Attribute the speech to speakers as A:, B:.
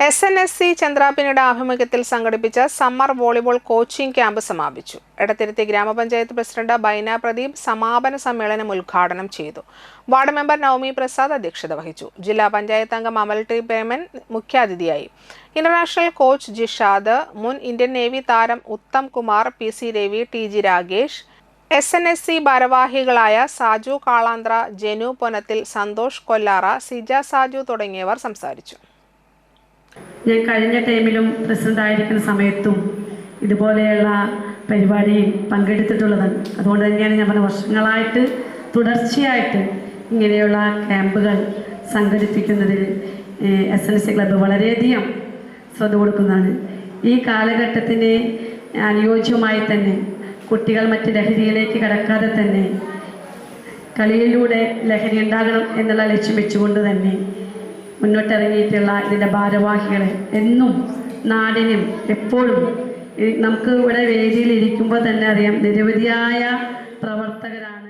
A: SNSC ചന്ദ്രാപിനിയുടെ ആഭിമുഖ്യത്തിൽ സംഘടിപ്പിച്ച summer volleyball coaching camp സമാപിച്ചു. എടത്തിരുത്തി ഗ്രാമപഞ്ചായത്ത് പ്രസിഡന്റ് ബൈന പ്രദീപ് സമാപന സമ്മേളനം ഉദ്ഘാടനം ചെയ്തു. വാർഡ് മെമ്പർ നവമി പ്രസാദ് അധ്യക്ഷത വഹിച്ചു. ജില്ലാ പഞ്ചായത്ത് അംഗം അമൽ ടി പേമൻ മുഖ്യാതിഥിയായി. ഇന്റർനാഷണൽ കോച്ച് ജിഷാദ്, മുൻ ഇന്ത്യൻ നേവി താരം Uttam Kumar, PC Ravi, TG Ragesh, SNSC ഭാരവാഹികളായ സാജു കാളാന്ത്ര, ജനു പൊനത്തിൽ, സന്തോഷ് കൊല്ലാറ, സിജ സാജു തുടങ്ങിയവർ സംസാരിച്ചു.
B: ഞാൻ കഴിഞ്ഞ ടൈമിലും പ്രസിഡൻ്റായിരിക്കുന്ന സമയത്തും ഇതുപോലെയുള്ള പരിപാടിയിൽ പങ്കെടുത്തിട്ടുള്ളതാണ്. അതുകൊണ്ട് തന്നെയാണ് ഞാൻ പറഞ്ഞ വർഷങ്ങളായിട്ട് തുടർച്ചയായിട്ട് ഇങ്ങനെയുള്ള ക്യാമ്പുകൾ സംഘടിപ്പിക്കുന്നതിൽ SNSC ക്ലബ്ബ് വളരെയധികം ശ്രദ്ധ കൊടുക്കുന്നതാണ്. ഈ കാലഘട്ടത്തിന് അനുയോജ്യമായി തന്നെ കുട്ടികൾ മറ്റ് ലഹരിയിലേക്ക് കടക്കാതെ തന്നെ കളിയിലൂടെ ലഹരി ഉണ്ടാകണം എന്നുള്ള ലക്ഷ്യം വെച്ചുകൊണ്ട് തന്നെ മുന്നോട്ടിറങ്ങിയിട്ടുള്ള ഇതിൻ്റെ ഭാരവാഹികളെ എന്നും നാടിനും എപ്പോഴും നമുക്ക് ഇവിടെ വേദിയിൽ ഇരിക്കുമ്പോൾ തന്നെ അറിയാം നിരവധിയായ പ്രവർത്തകരാണ്.